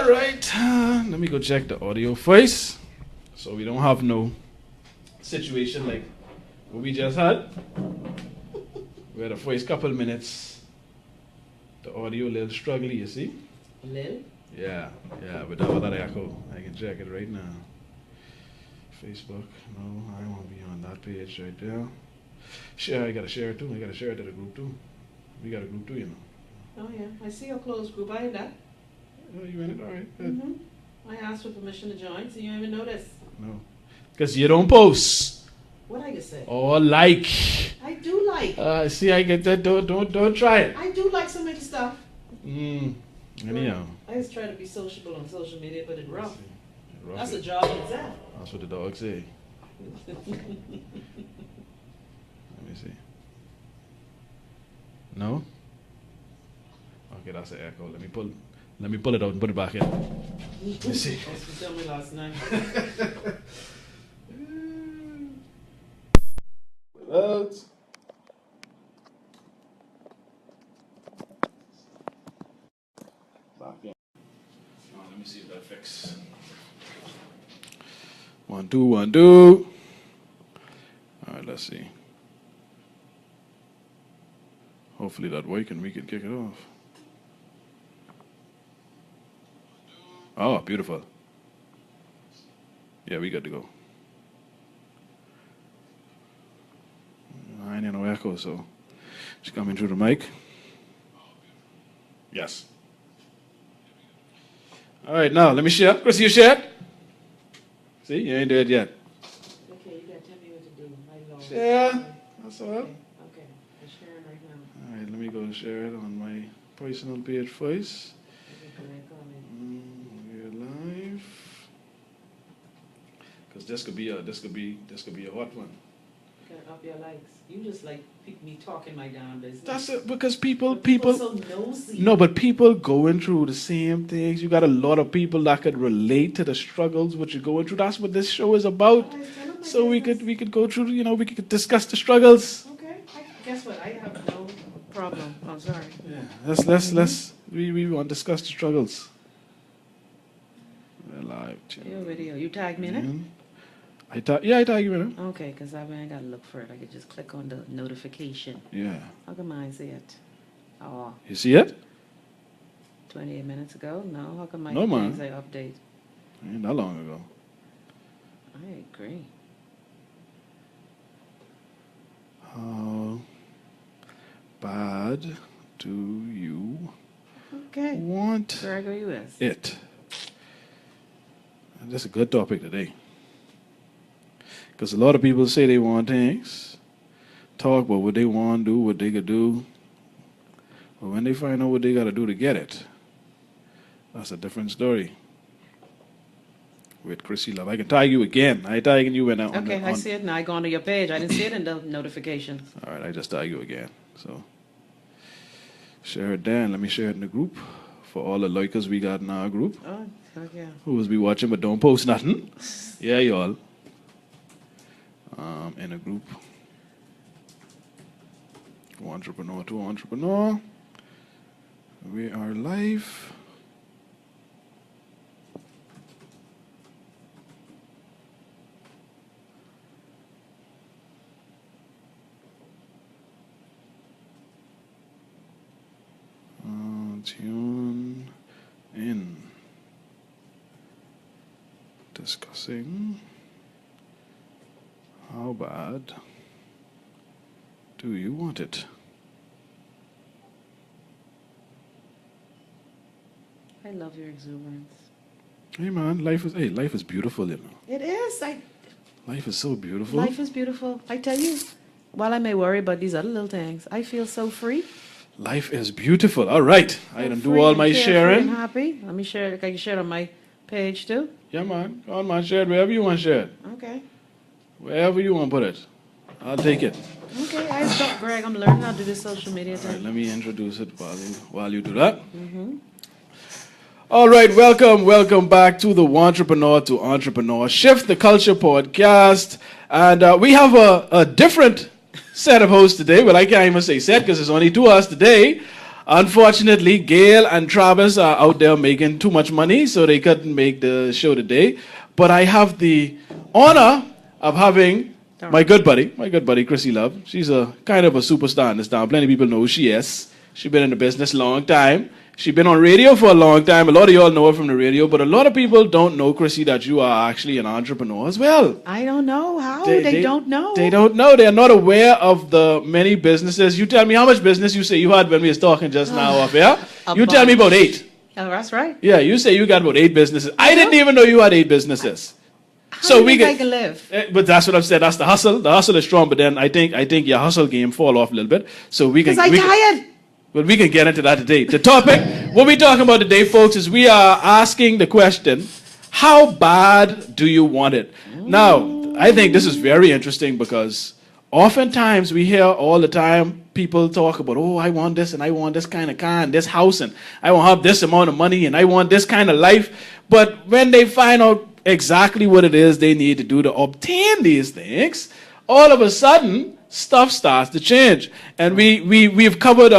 All right, let me go check the audio first, so we don't have no situation like what we just had. Where the first couple minutes, the audio a little struggly, you see? A little? Yeah, without that echo. I can check it right now. Facebook, no, I won't be on that page right there. Share, I gotta share it too. I gotta share it to the group too. We got a group too, you know. Oh yeah, I see your closed group. I in that. Oh, you in it? All right, good. I asked for permission to join, so you don't even notice. No, because you don't post. What I just said? Or like. I do like. See, I get that. Don't try it. I do like some of the stuff. Anyhow. I just try to be sociable on social media, but it's rough. That's it. a job in itself. That's what the dog say. Let me see. No? Okay, that's an echo. Let me pull it out and put it back in. Let me see. That's what you told me last night. Out. Back in. Let me see if that fixes. 1, 2, 1, 2. All right, let's see. Hopefully that works and we can kick it off. Oh, beautiful. Yeah, we got to go. I ain't no echo, so it's coming through the mic. Yes. All right, now let me share. Chris, you shared? See, you ain't dead yet. Okay, you got to tell me what to do. My lord. Share. That's all right. Okay. I'm sharing right now. All right, let me go share it on my personal page first. We're live. Because this could be a hot one. You can up your likes. You just like me talking my damn business. That's it, because people so nosy. No, but people going through the same things. You got a lot of people that could relate to the struggles what you're going through. That's what this show is about. So we could go through, we could discuss the struggles. Okay. Guess what? I have no problem. I'm sorry. Yeah. Let's we want to discuss the struggles. We're live. Your video. You tagged me in it? I tag you in it. Okay, because I ain't got to look for it. I could just click on the notification. Yeah. How come I see it? Oh. You see it? 28 minutes ago? No. How come my things say update? Ain't that long ago. I agree. How bad do you want Gregory U.S. it? And that's a good topic today. Because a lot of people say they want things, talk about what they want to do, what they could do. But when they find out what they got to do to get it, that's a different story. With Chrissy Love. I can tag you again. I tagging you when I Okay, I see it now. I go onto your page. I didn't see it in the notifications. All right, I just tag you again. So share it there and let me share it in the group for all the likers we got in our group. Oh, yeah. Who was be watching but don't post nothing. Yeah, y'all. In a group. Entrepreneur to entrepreneur. We are live. Tune in. Discussing how bad do you want it? I love your exuberance. Hey man, life is beautiful, you know. It is. Life is so beautiful. Life is beautiful. I tell you, while I may worry about these other little things, I feel so free. Life is beautiful. All right. I done do all my sharing. I'm happy. Let me share it. Can you share it on my page too? Yeah, man. Go on, man. Share it wherever you want to share it. Okay. Wherever you want to put it. I'll take it. Okay. I stop, Greg. I'm learning how to do this social media thing. All right, let me introduce it while you do that. All right, welcome back to the Entrepreneur to Entrepreneur Shift the Culture podcast. And we have a different set of hosts today. Well, I can't even say set because there's only two of us today. Unfortunately, Gail and Travis are out there making too much money, so they couldn't make the show today. But I have the honor of having my good buddy, Chrissy Love. She's a kind of a superstar in this town. Plenty of people know who she is. She's been in the business a long time. She's been on radio for a long time. A lot of y'all know her from the radio, but a lot of people don't know, Chrissy, that you are actually an entrepreneur as well. I don't know how. They don't know. They don't know. They are not aware of the many businesses. You tell me how much business you say you had when we was talking just now off here. You tell me about 8. Oh, that's right. Yeah, you say you got about 8 businesses. I didn't even know you had 8 businesses. How do you think I can live? But that's what I've said. That's the hustle. The hustle is strong, but then I think your hustle game fall off a little bit. So we can. Because I'm tired. But we can get into that today. The topic, what we're talking about today, folks, is we are asking the question, how bad do you want it? Now, I think this is very interesting because oftentimes we hear all the time people talk about, oh, I want this and I want this kind of car and this house and I want to have this amount of money and I want this kind of life. But when they find out exactly what it is they need to do to obtain these things, all of a sudden, stuff starts to change. And we've covered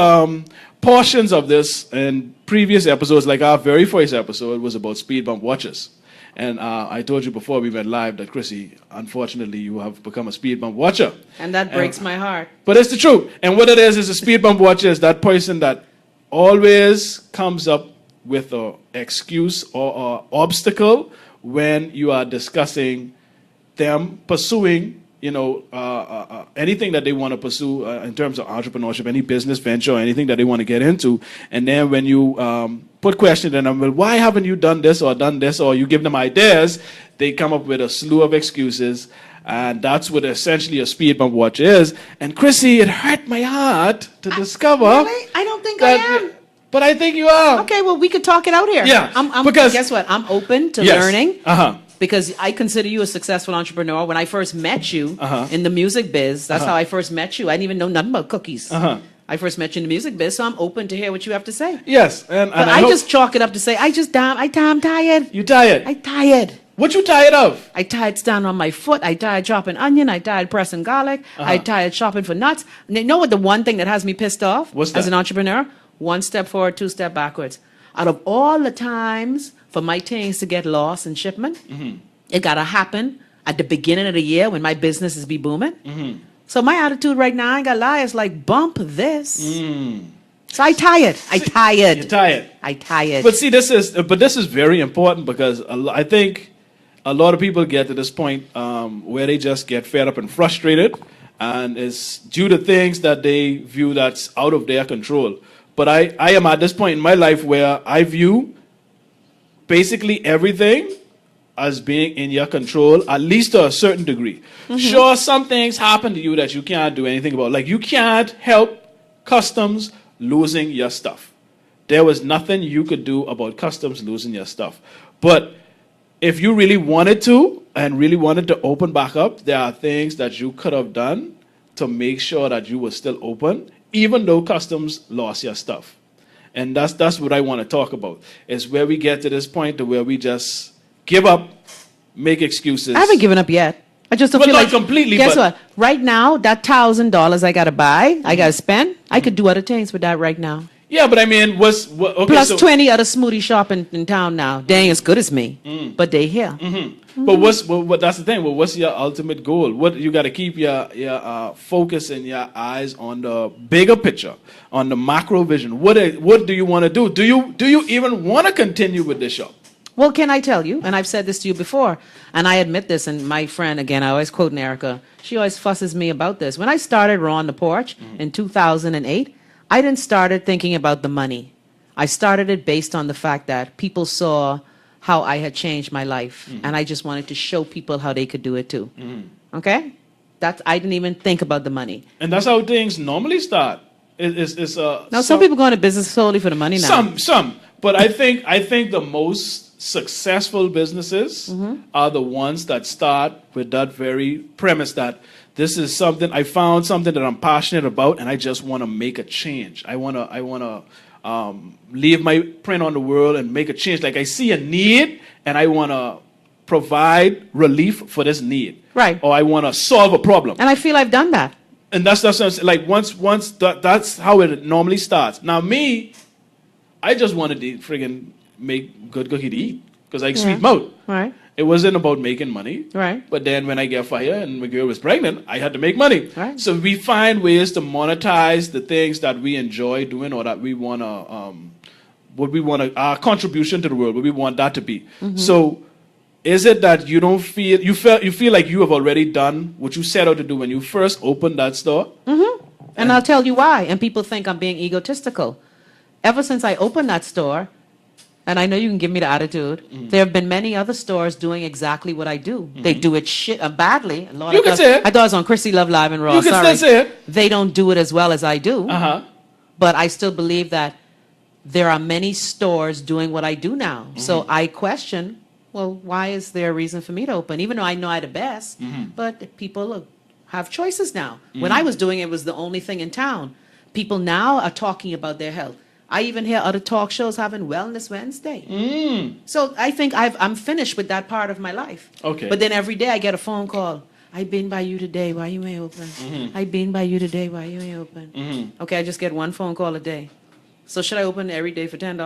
portions of this in previous episodes, like our very first episode was about speed bump watches. And I told you before we went live that, Chrissy, unfortunately, you have become a speed bump watcher. And that breaks my heart. But it's the truth. And what it is a speed bump watcher is that person that always comes up with an excuse or an obstacle when you are discussing them pursuing anything that they want to pursue in terms of entrepreneurship, any business venture, or anything that they want to get into. And then when you put questions in them, well, why haven't you done this, or you give them ideas, they come up with a slew of excuses. And that's what essentially a speed bump watch is. And Chrissy, it hurt my heart to discover. Really? I don't think I am. But I think you are. Okay, well, we could talk it out here. Yeah. Because guess what? I'm open to learning. Uh-huh. Because I consider you a successful entrepreneur. When I first met you in the music biz, that's how I first met you. I didn't even know nothing about cookies. I first met you in the music biz, so I'm open to hear what you have to say. Yes. But I just chalk it up to say, I'm tired. You tired? I'm tired. What you tired of? I tired standing on my foot. I tired chopping onion. I tired pressing garlic. I tired shopping for nuts. And you know what the one thing that has me pissed off as an entrepreneur? 1 step forward, 2 step backwards. Out of all the times for my things to get lost in shipment, it got to happen at the beginning of the year when my business is be booming. So my attitude right now, I ain't got to lie, is like, bump this. So I tired. You're tired. I tired. But see, this is very important because I think a lot of people get to this point where they just get fed up and frustrated, and it's due to things that they view that's out of their control. But I am at this point in my life where I view basically everything as being in your control, at least to a certain degree. Sure, some things happen to you that you can't do anything about. Like you can't help customs losing your stuff. There was nothing you could do about customs losing your stuff. But if you really wanted to and really wanted to open back up, there are things that you could have done to make sure that you were still open, even though customs lost your stuff. And that's what I want to talk about, is where we get to this point to where we just give up, make excuses. I haven't given up yet. I just don't feel like completely. Guess what? Right now, that $1,000 I gotta buy, I gotta spend. I could do other things with that right now. Yeah, but I mean, okay, plus 20 other smoothie shop in town now. They ain't as good as me, but they here. But that's the thing. Well, what's your ultimate goal? What you got to keep your focus and your eyes on the bigger picture, on the macro vision. What do you want to do? Do you even want to continue with this show? Well, can I tell you, and I've said this to you before, and I admit this, and my friend, again, I always quote Erica, she always fusses me about this. When I started Raw on the Porch in 2008, I didn't start it thinking about the money. I started it based on the fact that people saw how I had changed my life, and I just wanted to show people how they could do it too. Okay? I didn't even think about the money. And that's how things normally start. Now, some people go into business solely for the money now. Some. But I think the most successful businesses are the ones that start with that very premise that this is something, I found something that I'm passionate about, and I just want to make a change. I want to leave my print on the world and make a change. Like I see a need, and I want to provide relief for this need. Right. Or I want to solve a problem. And I feel I've done that. And that's what I'm saying. Like that's how it normally starts. Now me, I just wanted to friggin' make good cookie to eat because I sweet mouth. Right. It wasn't about making money. Right. But then when I get fired and my girl was pregnant, I had to make money. Right. So we find ways to monetize the things that we enjoy doing or that we want to, our contribution to the world, what we want that to be. So is it that you don't feel, you feel like you have already done what you set out to do when you first opened that store? And I'll tell you why. And people think I'm being egotistical. Ever since I opened that store, and I know you can give me the attitude, there have been many other stores doing exactly what I do. They do it badly. Lord, You can say it. I thought it was on Chrissy Love Live and Raw. You can Sorry. still say it. They don't do it as well as I do. But I still believe that there are many stores doing what I do now. So I question, well, why is there a reason for me to open? Even though I know I'm the best, but people have choices now. When I was doing it, it was the only thing in town. People now are talking about their health. I even hear other talk shows having Wellness Wednesday. So I think I'm finished with that part of my life. Okay. But then every day I get a phone call. I've been by you today. Why you ain't open? I've been by you today. Why you ain't open? Okay, I just get one phone call a day. So should I open every day for $10?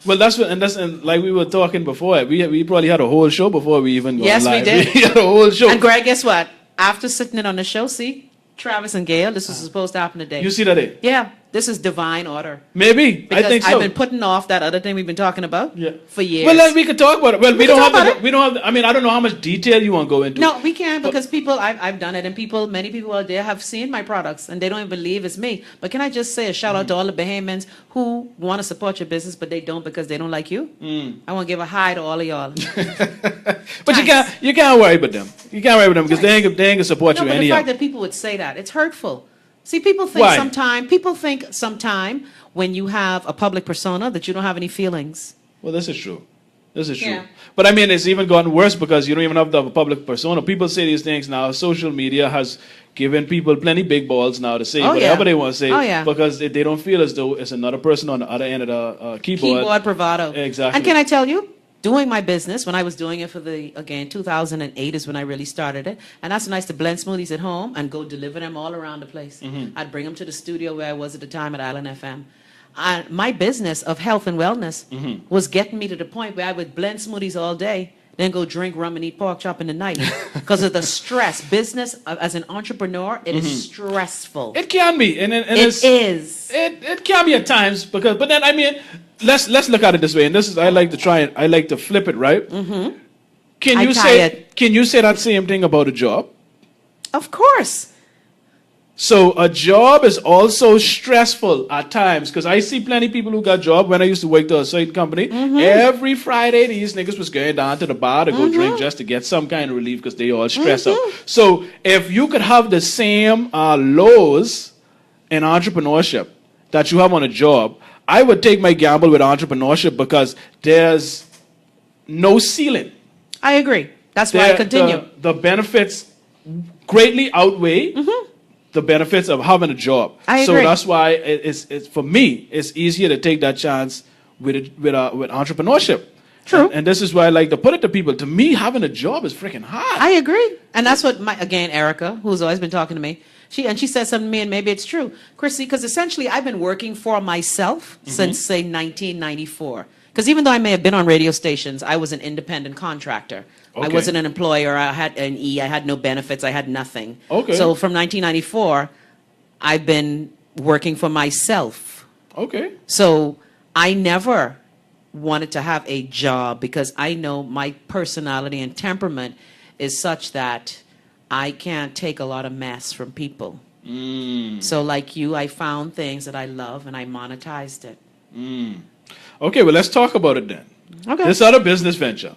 Well, and like we were talking before, we probably had a whole show before we even got Yes, live. we did. We had a whole show. And Greg, guess what? After sitting in on the show, see, Travis and Gail, this was supposed to happen today. You see that day? Yeah, this is divine order. Maybe. Because I think so. I've been putting off that other thing we've been talking about for years. Well, we could talk about it. Well, we don't have. it. I mean, I don't know how much detail you want to go into. No, we can because I've done it, and many people out there have seen my products, and they don't even believe it's me. But can I just say a shout out to all the Bahamians who want to support your business, but they don't because they don't like you? I want to give a hi to all of y'all. But you can't worry about them. You can't worry about them because they ain't gonna support you but anyhow. the fact that people would say that, it's hurtful. See, people think sometime when you have a public persona that you don't have any feelings. Well, this is true. This is true. Yeah. But I mean, it's even gotten worse because you don't even have to have a public persona. People say these things now. Social media has given people plenty big balls now to say whatever they want to say because they don't feel as though it's another person on the other end of the keyboard. Keyboard bravado. Exactly. And can I tell you, doing my business, when I was doing it for 2008 is when I really started it. And that's nice to blend smoothies at home and go deliver them all around the place. I'd bring them to the studio where I was at the time at Island FM. My business of health and wellness was getting me to the point where I would blend smoothies all day, then go drink rum and eat pork chop in the night because of the stress. Business as an entrepreneur, it is stressful. It can be, and it is. It can be at times because, but then I mean, let's look at it this way, and this is I like to flip it, right? Can you say that same thing about a job? Of course. So a job is also stressful at times because I see plenty of people who got job when I used to work to a certain company. Every Friday, these niggas was going down to the bar to go drink just to get some kind of relief because they all stress out. So if you could have the same lows in entrepreneurship that you have on a job, I would take my gamble with entrepreneurship because there's no ceiling. I agree. That's why I continue. The benefits greatly outweigh the benefits of having a job. I agree. So that's why it's for me, it's easier to take that chance with entrepreneurship. True. And this is why I like to put it to people. To me, having a job is freaking hard. I agree. And that's what, Erica, who's always been talking to me, she said something to me, and maybe it's true, Chrissy, because essentially I've been working for myself since, say, 1994. Because even though I may have been on radio stations, I was an independent contractor. Okay. I wasn't an employer. I had an E. I had no benefits. I had nothing. Okay. So from 1994, I've been working for myself. Okay. So I never wanted to have a job because I know my personality and temperament is such that I can't take a lot of mess from people. So like you, I found things that I love and I monetized it. Okay, well, let's talk about it then. Okay. This other business venture.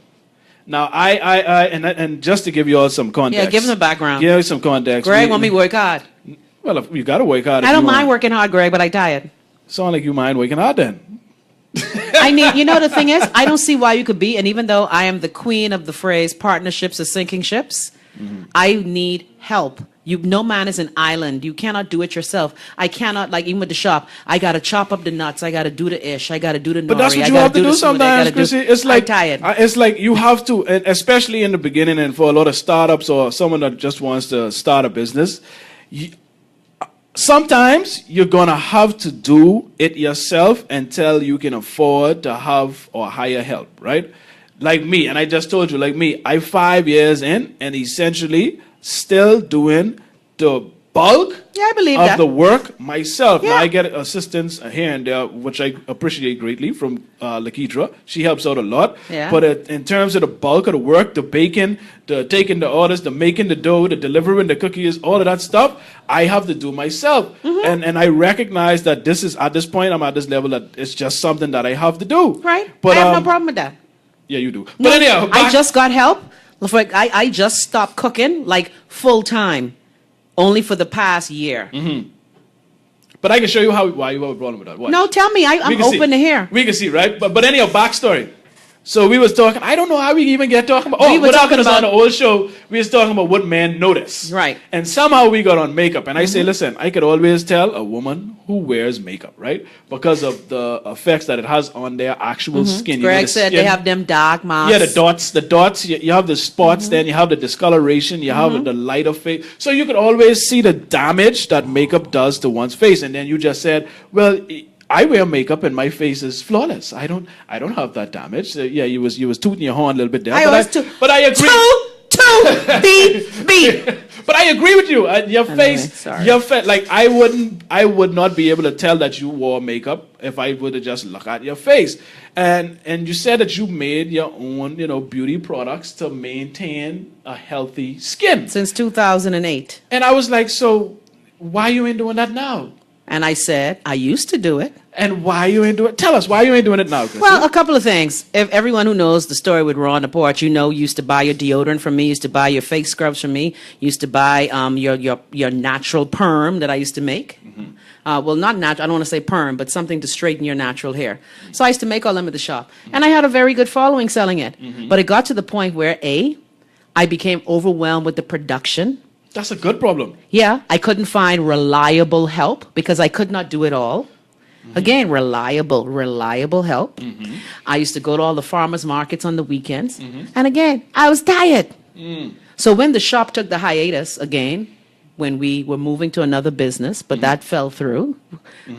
Now, and just to give you all some context. Yeah, give them the background. Give some context. Greg, want me to work hard? Well, you got to work hard. I don't mind working hard, Greg, but I'm tired. Sound like you mind working hard then. The thing is, I don't see why you could be, and even though I am the queen of the phrase partnerships are sinking ships, I need help. No man is an island. You cannot do it yourself. I cannot, like even with the shop, I got to chop up the nuts. I got to do the ish. I got to do the nori. But that's what you have to do sometimes, Chrissy. It's like, I'm tired. It's like you have to, and especially in the beginning and for a lot of startups or someone that just wants to start a business, sometimes you're going to have to do it yourself until you can afford to have or hire help, right? Like me, and I just told you, like me, I'm 5 years in and essentially still doing the bulk Yeah, I believe of that. the work myself. Now Yeah. I get assistance here and there, which I appreciate greatly from Lakitra. She helps out a lot. Yeah. But in terms of the bulk of the work, the baking, the taking the orders, the making the dough, the delivering the cookies, all of that stuff, I have to do myself. And I recognize that this is, at this point, I'm at this level that it's just something that I have to do. Right. But, I have no problem with that. Yeah, you do. No, But anyhow, I back- just got help. Like, I just stopped cooking like full time, only for the past year. But I can show you why you have a problem with that. Watch. No, tell me. We I'm can see. open to hear. We can see, right? But anyhow, backstory. So we was talking. I don't know how we even get talking about. We were talking on about- the old show. We was talking about what men notice. Right. And somehow we got on makeup. And I say, listen, I could always tell a woman who wears makeup, right? Because of the effects that it has on their actual skin. You know, Greg the said skin- they have them dark marks. Yeah, the dots. You have the spots, then you have the discoloration, you have the lighter face. So you could always see the damage that makeup does to one's face. And then you just said, well, I wear makeup and my face is flawless. I don't have that damage. So, yeah, you was tooting your horn a little bit there. But I agree. Beep. But I agree with you. Your Anyway, face, sorry. your face, like I would not be able to tell that you wore makeup if I would have just looked at your face. And you said that you made your own, beauty products to maintain a healthy skin. Since 2008. And I was like, so why you ain't doing that now? And I said, I used to do it. And why you ain't doing it? Tell us why you ain't doing it now, Chrissy. Well, a couple of things. If everyone who knows the story with Raw on the Porch, used to buy your deodorant from me, used to buy your face scrubs from me, used to buy your natural perm that I used to make. Well, not natural, I don't want to say perm, but something to straighten your natural hair. So I used to make all them at the shop. And I had a very good following selling it. But it got to the point where, I became overwhelmed with the production. That's a good problem. Yeah, I couldn't find reliable help because I could not do it all. Again, reliable help. I used to go to all the farmers markets on the weekends. And again, I was tired. So when the shop took the hiatus again, when we were moving to another business, but that fell through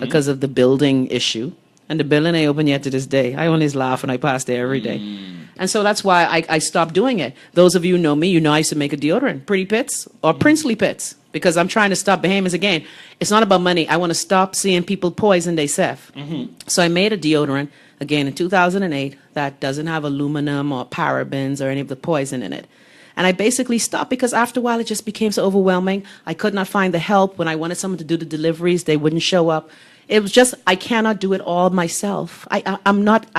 because of the building issue. And the building ain't open yet to this day. I always laugh when I pass there every day. And so that's why I stopped doing it. Those of you who know me, I used to make a deodorant, Pretty Pits or Princely Pits, because I'm trying to stop behemoths again. It's not about money. I want to stop seeing people poison themselves. So I made a deodorant, again, in 2008 that doesn't have aluminum or parabens or any of the poison in it. And I basically stopped because after a while it just became so overwhelming. I could not find the help. When I wanted someone to do the deliveries, they wouldn't show up. It was just, I cannot do it all myself. I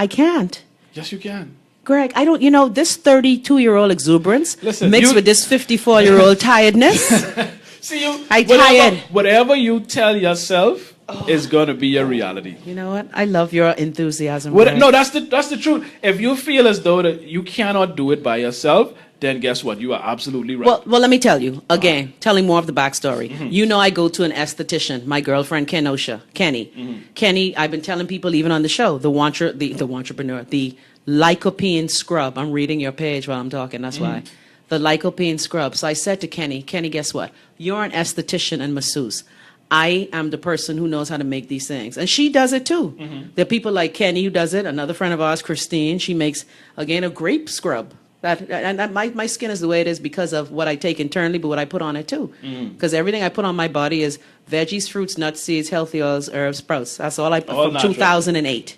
can't. Yes, you can. Greg, I don't, this 32-year-old exuberance Listen, mixed with this 54-year-old tiredness. See, you. I tired. Whatever you tell yourself is going to be your reality. You know what? I love your enthusiasm. No, that's the truth. If you feel as though that you cannot do it by yourself, then guess what? You are absolutely right. Well, let me tell you, again, telling more of the backstory. I go to an esthetician, my girlfriend, Kenny. Kenny, I've been telling people even on the show, the entrepreneur, the lycopene scrub. I'm reading your page while I'm talking, that's why. The lycopene scrub. So I said to Kenny, guess what? You're an esthetician and masseuse. I am the person who knows how to make these things. And she does it too. There are people like Kenny who does it. Another friend of ours, Christine, she makes, again, a grape scrub. My skin is the way it is because of what I take internally, but what I put on it too. Because everything I put on my body is veggies, fruits, nuts, seeds, healthy oils, herbs, sprouts. That's all I put from natural. 2008.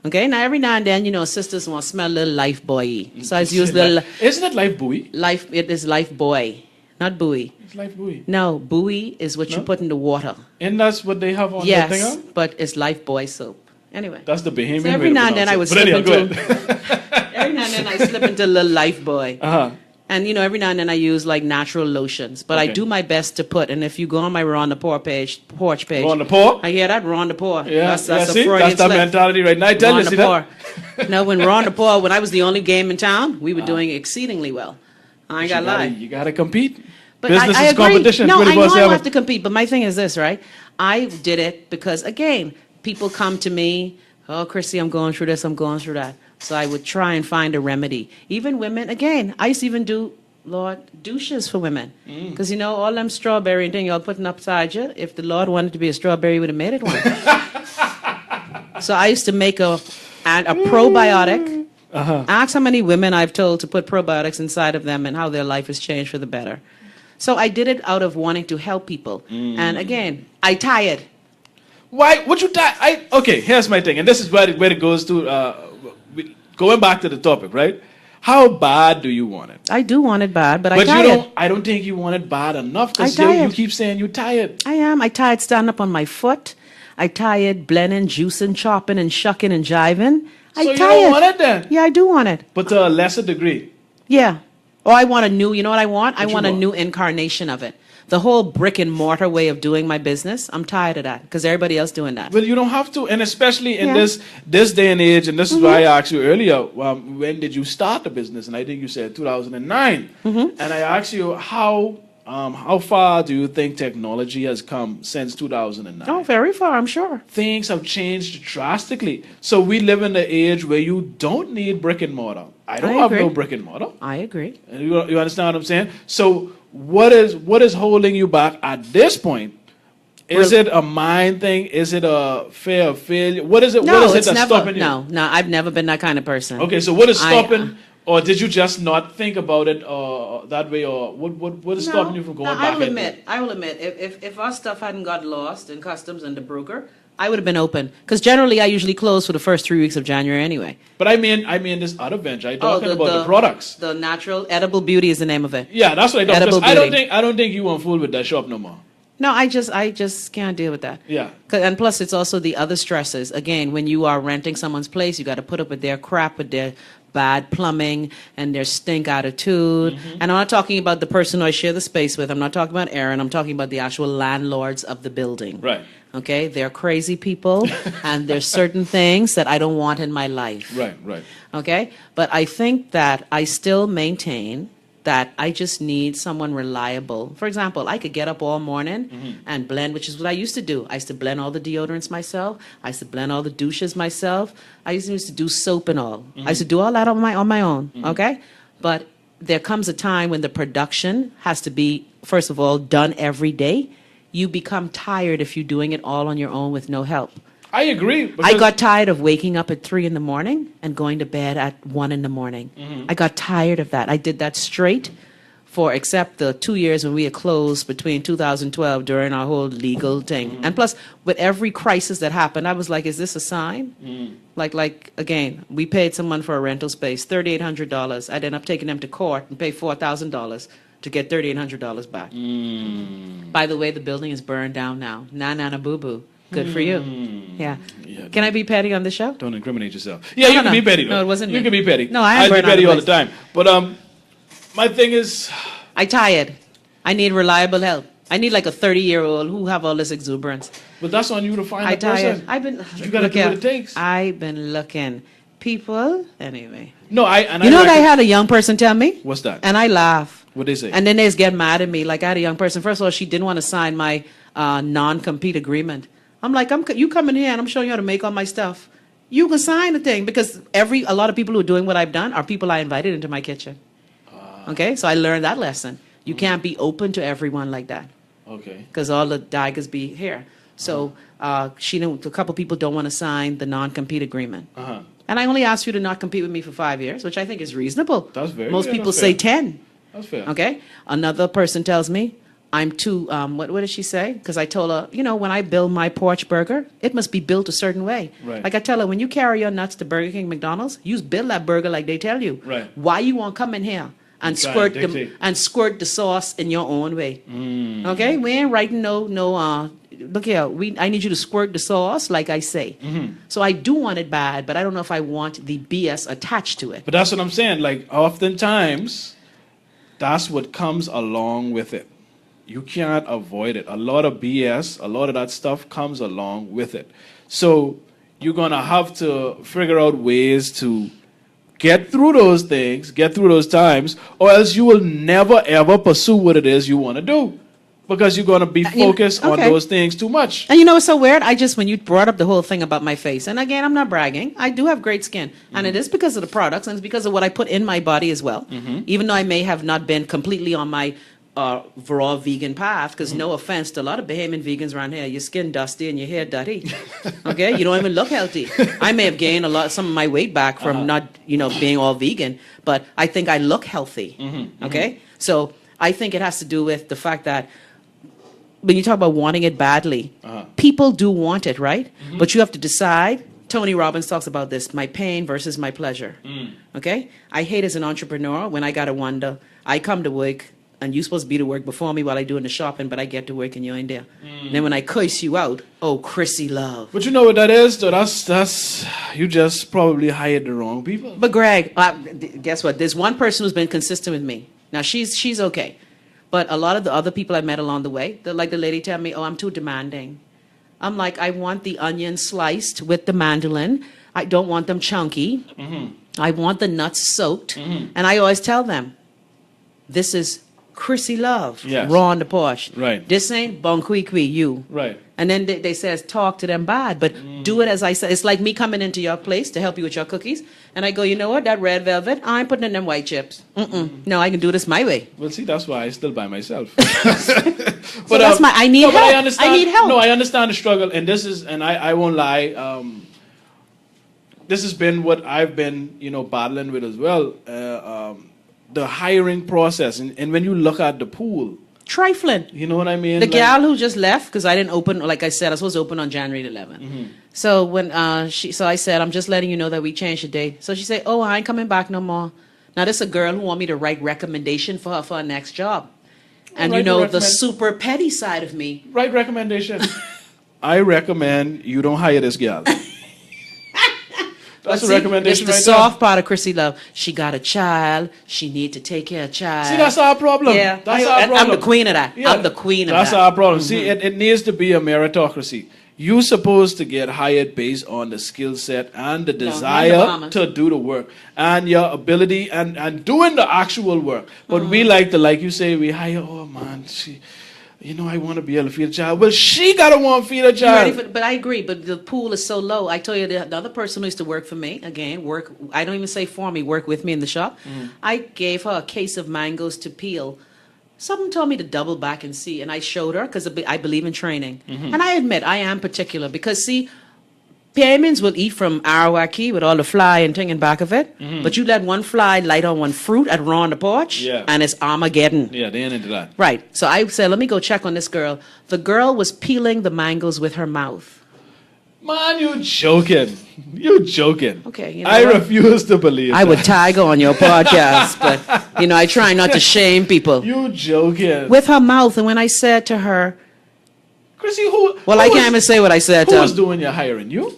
Okay, now every now and then, sisters want to smell a little Life Boy. So I use little. Isn't it Life Buoy? It is Life Boy, not Buoy. It's Life Buoy. No, Buoy is what you put in the water. And that's what they have on the thing? Yes, but it's Life Boy soap. Anyway. That's the Bahamian So every way to now and then pronounce I it. would But slip anyhow, into. go ahead. Every now and then I slip into a little Life Boy. Uh-huh. And, every now and then I use like natural lotions. But I Okay. do my best to put, and if you go on my Raw on the Porch page. Raw on the Porch? I hear that, Raw on the Porch. Yeah, That's yeah, a see? Freudian That's that slip. mentality right now. I tell Raw you, on the see that? Porch. No, when Raw on the Porch, when I was the only game in town, we were doing exceedingly well. I ain't got to lie. You got to compete. But Business I is agree. competition. No, I know I 24/7. have to compete, but my thing is this, right? I did it because, again, people come to me, oh, Chrissy, I'm going through this, I'm going through that. So I would try and find a remedy. Even women, again, I used to even do Lord, douches for women. Because, all them strawberry thing y'all putting upside you, if the Lord wanted to be a strawberry, he would have made it one. So I used to make a probiotic. Ask how many women I've told to put probiotics inside of them and how their life has changed for the better. So I did it out of wanting to help people. And again, I tired. Why? Would you die? Okay, here's my thing. And this is where it goes to, going back to the topic, right? How bad do you want it? I do want it bad, but I But tired. I don't think you want it bad enough because I you tired. keep saying you're tired. I am. I tired standing up on my foot. I tired blending, juicing, chopping, and shucking and jiving. I So you tired. don't want it then? Yeah, I do want it. But to a lesser degree. Yeah. Or I want a new, you know what I want? What I you want a want? new incarnation of it. The whole brick and mortar way of doing my business, I'm tired of that because everybody else doing that. Well, you don't have to. And especially in Yeah. this day and age, and this is why I asked you earlier, when did you start the business? And I think you said 2009. And I asked you, how far do you think technology has come since 2009? Oh, very far, I'm sure. Things have changed drastically. So we live in the age where you don't need brick and mortar. I don't have agree. no brick and mortar. I agree. And you understand what I'm saying? So what is holding you back at this point? Is it a mind thing? Is it a fear of failure? What is it? No, what is it it's that's never. stopping you? No, I've never been that kind of person. Okay, so what is I- stopping? Or did you just not think about it that way? Or what is stopping you from going back? I will admit, if our stuff hadn't got lost in customs and the broker, I would have been open. Because generally, I usually close for the first 3 weeks of January anyway. But I mean this other venture. I'm talking about the products. The natural edible beauty is the name of it. Yeah, that's what I thought. Edible Because beauty. I don't think you want fool with that shop no more. No, I just can't deal with that. Yeah. And plus, it's also the other stresses. Again, when you are renting someone's place, you got to put up with their crap, with their bad plumbing and their stink attitude. And I'm not talking about the person who I share the space with. I'm not talking about Aaron. I'm talking about the actual landlords of the building. Right. Okay? They're crazy people, and there's certain things that I don't want in my life. Right. Okay? But I think that I still maintain that I just need someone reliable. For example, I could get up all morning and blend, which is what I used to do. I used to blend all the deodorants myself. I used to blend all the douches myself. I used to do soap and all. I used to do all that on my own, okay? But there comes a time when the production has to be, first of all, done every day. You become tired if you're doing it all on your own with no help. I agree. I got tired of waking up at 3 in the morning and going to bed at 1 in the morning. I got tired of that. I did that straight for except the 2 years when we had closed between 2012 during our whole legal thing. And plus, with every crisis that happened, I was like, is this a sign? Like again, we paid someone for a rental space, $3,800. I'd end up taking them to court and pay $4,000 to get $3,800 back. By the way, the building is burned down now. Na boo-boo. Good for you. Yeah. Can I be petty on the show? Don't incriminate yourself. Yeah, you can be petty. Though. No, it wasn't You me. can be petty. No, I am I'd be burnt out petty of all the place. time. But my thing is, I tired. I need reliable help. I need like a 30-year-old who have all this exuberance. but that's on you to find I that person. tired. I've been. You gotta look do what here. it takes. I've been looking. People. Anyway. No, You know what I had a young person tell me? What's that? And I laugh. What they say? And then they just get mad at me. Like I had a young person. First of all, she didn't want to sign my non-compete agreement. I'm like, you come in here and I'm showing you how to make all my stuff. You can sign the thing because a lot of people who are doing what I've done are people I invited into my kitchen. Okay, so I learned that lesson. You can't be open to everyone like that. Okay. Because all the daggers be here. So a couple people don't want to sign the non-compete agreement. And I only asked you to not compete with me for 5 years, which I think is reasonable. That's very Most good, people that's say fair. 10. That's fair. Okay. Another person tells me I'm too. What did she say? Because I told her, when I build my porch burger, it must be built a certain way. Right. Like I tell her, when you carry your nuts to Burger King, McDonald's, you build that burger like they tell you. Right. Why you won't come in here and try squirt and dictate. squirt the sauce in your own way? Okay. We ain't writing no. Look here. I need you to squirt the sauce like I say. So I do want it bad, but I don't know if I want the BS attached to it. But that's what I'm saying. Like, oftentimes, that's what comes along with it. You can't avoid it. A lot of BS, a lot of that stuff comes along with it. So you're going to have to figure out ways to get through those things, get through those times, or else you will never, ever pursue what it is you want to do. Because you're going to be focused on okay. those things too much. And you know what's so weird? When you brought up the whole thing about my face, and again, I'm not bragging. I do have great skin. And it is because of the products, and it's because of what I put in my body as well. Even though I may have not been completely on my raw vegan path, because no offense to a lot of Bahamian vegans around here, your skin dusty and your hair dirty. Okay? You don't even look healthy. I may have gained some of my weight back from not, being all vegan, but I think I look healthy. Okay? So I think it has to do with the fact that when you talk about wanting it badly, people do want it, right? But you have to decide. Tony Robbins talks about this, my pain versus my pleasure. Okay? I hate as an entrepreneur when I got to wonder, I come to work and you're supposed to be to work before me while I doing the shopping, but I get to work and you ain't there. And then when I curse you out, oh, Chrissy love. But you know what that is, though? That's you just probably hired the wrong people. But Greg, guess what? There's one person who's been consistent with me. Now, she's okay. But a lot of the other people I met along the way, like the lady tell me, oh, I'm too demanding. I'm like, I want the onion sliced with the mandolin. I don't want them chunky. I want the nuts soaked. And I always tell them, this is Chrissy love, raw on the porch. Right. This ain't bon qui qui, you. Right. And then they says, talk to them bad, but do it as I said. It's like me coming into your place to help you with your cookies. And I go, you know what, that red velvet, I ain't putting in them white chips. No, I can do this my way. Well, see, that's why I still buy myself. But that's I need help. I need help. No, I understand the struggle. And I won't lie, this has been what I've been, battling with as well. The hiring process. And when you look at the pool, trifling. You know what I mean? The gal who just left, because I didn't open, like I said, I was supposed to open on January 11th. So when I said, I'm just letting you know that we changed the date. So she said, oh, I ain't coming back no more. Now this is a girl who want me to write recommendation for her for her next job. And the super petty side of me. Write recommendation. I recommend you don't hire this gal. That's a recommendation right there. It's the soft part of Chrissy Love. She got a child. She need to take care of a child. See, that's our problem. Yeah. That's our problem. I'm the queen of that. Yeah. I'm the queen of that. That's our problem. See, it needs to be a meritocracy. You're supposed to get hired based on the skill set and the desire to do the work and your ability and doing the actual work. But we like you say, we hire, oh man, I want to be able to feed a child. Well, she got to want to feed a child. But I agree, but the pool is so low. I tell you, the other person who used to work for me, I don't even say for me, work with me in the shop. I gave her a case of mangoes to peel. Someone told me to double back and see, and I showed her because I believe in training. And I admit, I am particular because, see, Payamins will eat from Arawaki with all the fly and thing in back of it, but you let one fly light on one fruit at raw on the porch, and it's Armageddon. Yeah, they ain't into that. Right. So I said, let me go check on this girl. The girl was peeling the mangoes with her mouth. Man, you joking. You joking. Okay. I refuse to believe I would tiger on your podcast, but, I try not to shame people. You joking. With her mouth, and when I said to her, Chrissy, I can't even say what I said to her. Who was doing your hiring? You?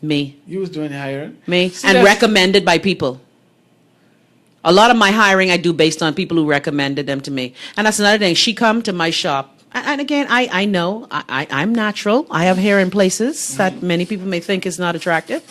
Me. You was doing your hiring? Me. And recommended by people. A lot of my hiring I do based on people who recommended them to me. And that's another thing. She come to my shop. And again, I know I'm natural. I have hair in places that many people may think is not attractive.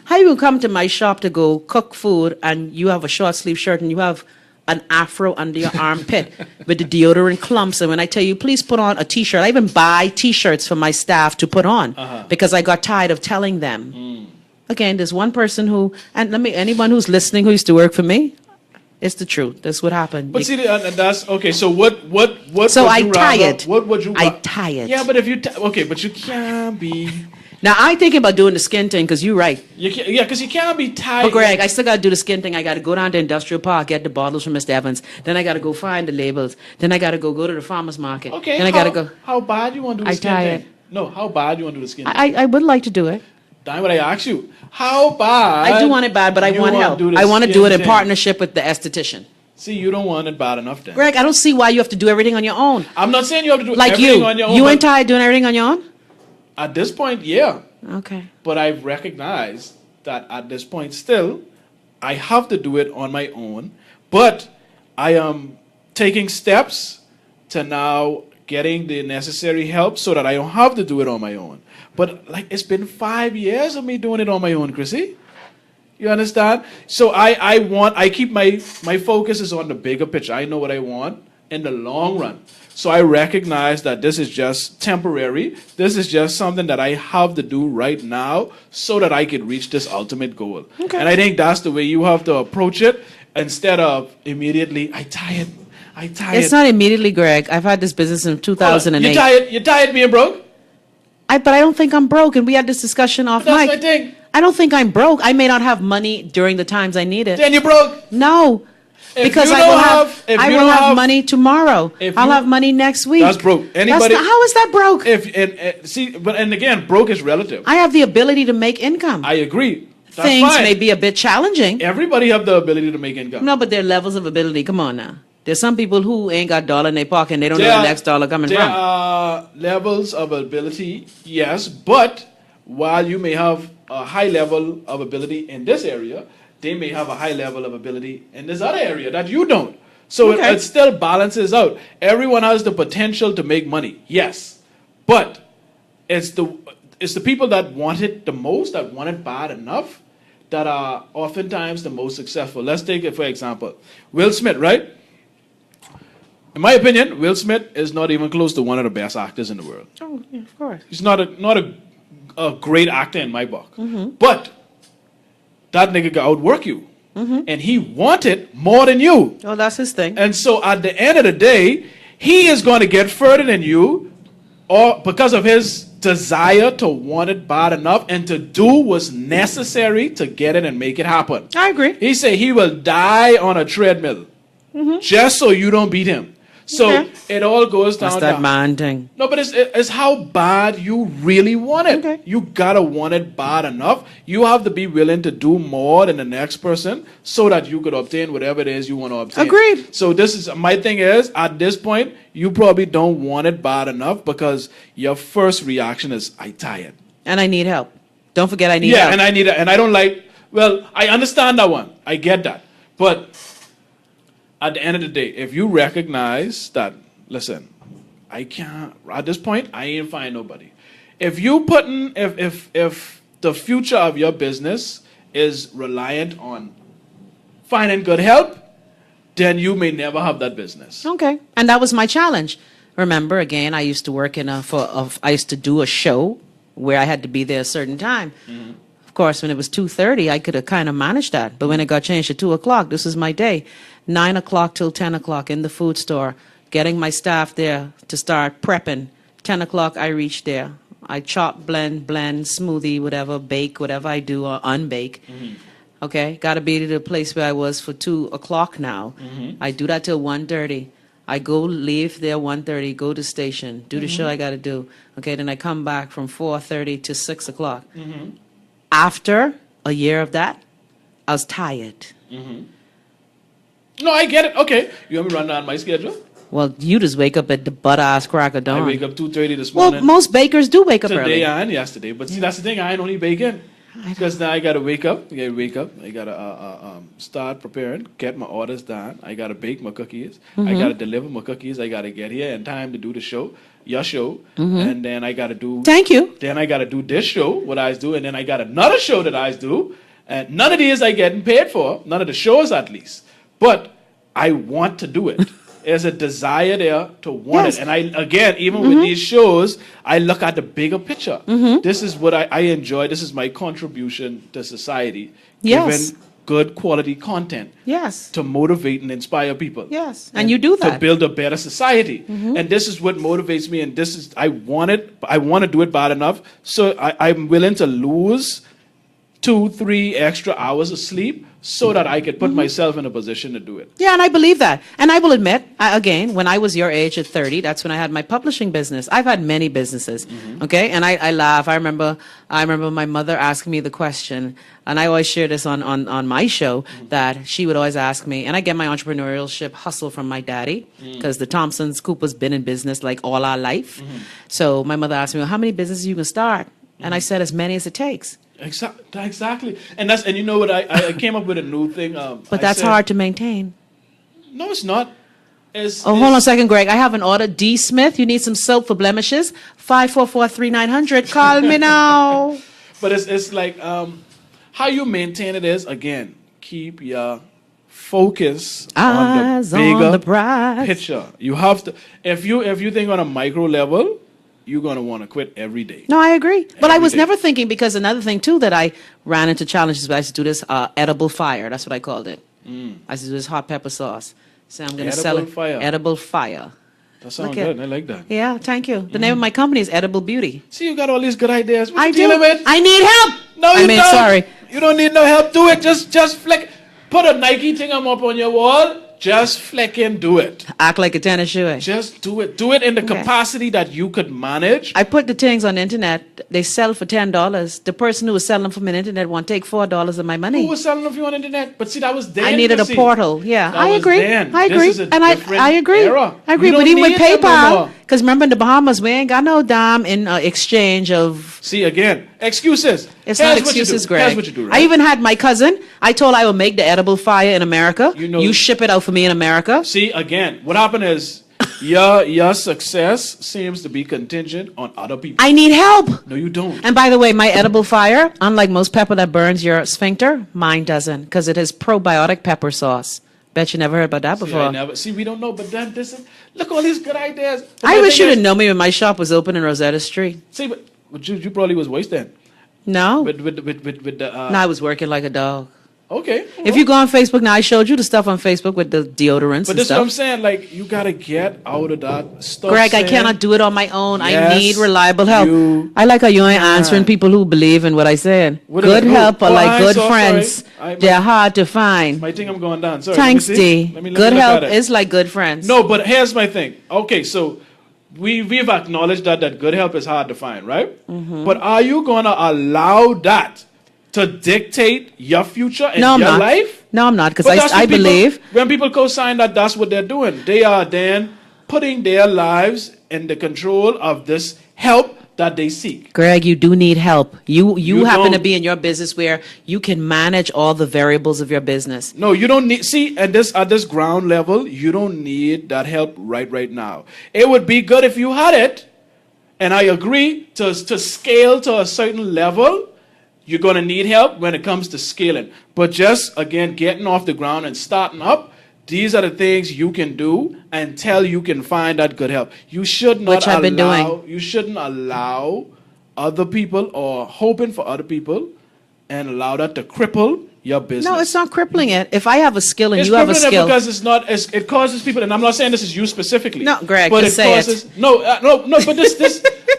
How you come to my shop to go cook food and you have a short sleeve shirt and you have an afro under your armpit with the deodorant clumps, and when I tell you, please put on a t-shirt, I even buy t-shirts for my staff to put on because I got tired of telling them. Again, there's one person who, and anyone who's listening who used to work for me, it's the truth. That's what happened. But see, that's okay. So what? So I tired. What would you? I tired. Yeah, but if you but you can't be. Now I'm thinking about doing the skin thing because you're right. Because you can't be tired. But Greg, I still got to do the skin thing. I got to go down to Industrial Park, get the bottles from Mr. Evans. Then I got to go find the labels. Then I got to go to the farmer's market. Okay. Then I got to go. How bad you want to do the skin thing? No, how bad you want to do the skin thing? I would like to do it. That's what I asked you. How bad? I do want it bad, but I want help. I want to do it in partnership with the esthetician. See, you don't want it bad enough then. Greg, I don't see why you have to do everything on your own. I'm not saying you have to do everything on your own. You ain't tired doing everything on your own? At this point, yeah. Okay. But I've recognized that at this point still, I have to do it on my own. But I am taking steps to now getting the necessary help so that I don't have to do it on my own. But it's been 5 years of me doing it on my own, Chrissy. You understand? So I keep my focus is on the bigger picture. I know what I want. in the long run. So I recognize that this is just temporary. This is just something that I have to do right now so that I can reach this ultimate goal. Okay. And I think that's the way you have to approach it instead of immediately, I tired. It's not immediately, Greg. I've had this business in 2008. You tired being broke? But I don't think I'm broke, and we had this discussion off That's mic. my thing. I don't think I'm broke. I may not have money during the times I need it. Then you're broke. No. If Because you I don't will have- if I you will don't have have- money tomorrow. I'll have money next week. That's broke. Anybody- How is that broke? And again, broke is relative. I have the ability to make income. I agree. That's Things fine. may be a bit challenging. Everybody have the ability to make income. No, but there are levels of ability. Come on now. There's some people who ain't got dollar in their pocket and they don't know There where are- the next dollar coming There from. are levels of ability, yes, but while you may have a high level of ability in this area, they may have a high level of ability in this other area that you don't. So Okay. it still balances out. Everyone has the potential to make money, yes, but it's the people that want it the most, that want it bad enough, that are oftentimes the most successful. Let's take it for example, Will Smith, right? In my opinion, Will Smith is not even close to one of the best actors in the world. Oh, yeah, of course. He's not a great actor in my book. But that nigga can outwork you. And he wanted more than you. Oh, that's his thing. And so at the end of the day, he is going to get further than you or because of his desire to want it bad enough and to do what's necessary to get it and make it happen. I agree. He said he will die on a treadmill just so you don't beat him. So Okay. it all goes down That's that to man thing. no, but it's how bad you really want it. Okay. You gotta want it bad enough. You have to be willing to do more than the next person so that you could obtain whatever it is you want to obtain. Agreed. So this is my thing is at this point you probably don't want it bad enough because your first reaction is I tired. And I need help. Don't forget I need Yeah, help. and I need it, and I don't like. Well, I understand that one. I get that, but at the end of the day, if you recognize that, listen, I can't at this point. I ain't find nobody. If you putting, if the future of your business is reliant on finding good help, then you may never have that business. Okay. And that was my challenge. Remember, again, I used to work I used to do a show where I had to be there a certain time. Of course, when it was 2:30, I could have kind of managed that. But when it got changed to 2 o'clock, this is my day. 9 o'clock till 10 o'clock in the food store, getting my staff there to start prepping. 10 o'clock, I reach there. I chop, blend, smoothie, whatever, bake, whatever I do, or unbake. Okay, got to be to the place where I was for 2 o'clock now. I do that till 1:30. I go leave there 1:30, go to station, do the show I got to do. Okay, then I come back from 4:30 to 6 o'clock. After a year of that, I was tired. No, I get it. Okay, you want me to run down my schedule? Well, you just wake up at the butt-ass crack of dawn. I wake up 2:30 this Well, morning. most bakers do wake up Today early. and yesterday, but see that's the thing. I ain't only bacon because now I gotta wake up. I gotta start preparing, get my orders done. I gotta bake my cookies. I gotta deliver my cookies. I gotta get here in time to do the show, your show, and then I gotta do. Thank you. Then I gotta do this show, what I do, and then I got another show that I do, and none of these I getting paid for. None of the shows, at least, but I want to do it. There's a desire there to want Yes. it. And I, again, even with these shows, I look at the bigger picture. This is what I enjoy. This is my contribution to society. Yes. Giving good quality content Yes. to motivate and inspire people. Yes. And you do To that. build a better society. And this is what motivates me. And this is, I want to do it bad enough. So I'm willing to lose 2-3 extra hours of sleep so that I could put myself in a position to do it. Yeah, and I believe that. And I will admit, again, when I was your age at 30, that's when I had my publishing business. I've had many businesses, okay? And I laugh. I remember my mother asking me the question, and I always share this on my show, that she would always ask me, and I get my entrepreneurship hustle from my daddy, because the Thompsons, Cooper's been in business like all our life. So my mother asked me, well, how many businesses you can start? And I said, as many as it takes. Exactly. And you know what, I came up with a new thing. But that's hard to maintain. No, it's not. Hold on a second, Greg. I have an order. D. Smith, you need some soap for blemishes? 544-3900. Call me now. But it's like how you maintain it is, again, keep your focus Eyes on the bigger on the prize. picture. You have to, if you think on a micro level, you're going to want to quit every day. No, I agree. But I was day. never thinking, because another thing too that I ran into challenges, I used to do this edible fire. That's what I called it. I used to do this hot pepper sauce. So I'm going to sell it. Edible fire. Edible fire. That sounds Look at- good. I like that. Yeah, thank you. The name of my company is Edible Beauty. See, you got all these good ideas. What I you do. dealing with? I need help. No, you don't. Sorry. You don't need no help. Do it. Just flick. Put a Nike thing up on your wall. Just flicking do it. Act like a tennis shoe. Eh? Just do it. Do it in the Okay. capacity that you could manage. I put the things on the internet. They sell for $10. The person who was selling them from the internet want to take $4 of my money. Who was selling them for you on the internet? But see, that was then. I needed you a see. portal. Yeah, That I was agree. then. I This agree. is a And different I agree. era. I agree. You But don't even with need them no PayPal, more. because remember in the Bahamas, we ain't got no dime in exchange of. See, again, excuses. It's Here's not what you excuses, do. Greg. Here's what you do, right? I even had my cousin. I told I would make the edible fire in America. You know- you ship it out for me in America. See, again, what happened is your success seems to be contingent on other people. I need help. No, you don't. And by the way, my edible fire, unlike most pepper that burns your sphincter, mine doesn't, because it is probiotic pepper sauce. Bet you never heard about that before. See, we don't know, but then this is, look, all these good ideas. But I the wish thing you is- didn't know me when my shop was open in Rosetta Street. See, but you probably was wasting No, with the. no, I was working like a dog. Okay. If you go on Facebook now, I showed you the stuff on Facebook with the deodorants But and this is what I'm stuff. saying. Like, you gotta get out of that stuff. Greg, I saying, cannot do it on my own. I Yes, need reliable help. you I like how you ain't can. answering people who believe in what I said. What Good is it? help are Oh, like I'm good so friends. sorry. They're hard to find. I think I'm going down. Sorry. Thanks, let me see. D. Let me Good look help at it. is like good friends. No, but here's my thing. Okay, so we've acknowledged that good help is hard to find, right? Mm-hmm. But are you gonna allow that to dictate your future and No, I'm your not. life? No, I'm not, because But that's I what people- believe. when people co-sign that, that's what they're doing. They are then putting their lives in the control of this help that they seek. Greg, you do need help. You happen to don't. be in your business where you can manage all the variables of your business. No, you don't need. See, at this ground level, you don't need that help right now. It would be good if you had it, and I agree to scale to a certain level. You're going to need help when it comes to scaling. But just, again, getting off the ground and starting up, these are the things you can do until you can find that good help. You should not Which I've been doing. You shouldn't allow other people or hoping for other people and allow that to cripple your business. No, it's not crippling it. If I have a skill and It's you have a crippling it skill. because it's not. It causes people, and I'm not saying this is you specifically. No, Greg, but just say it. causes, No, but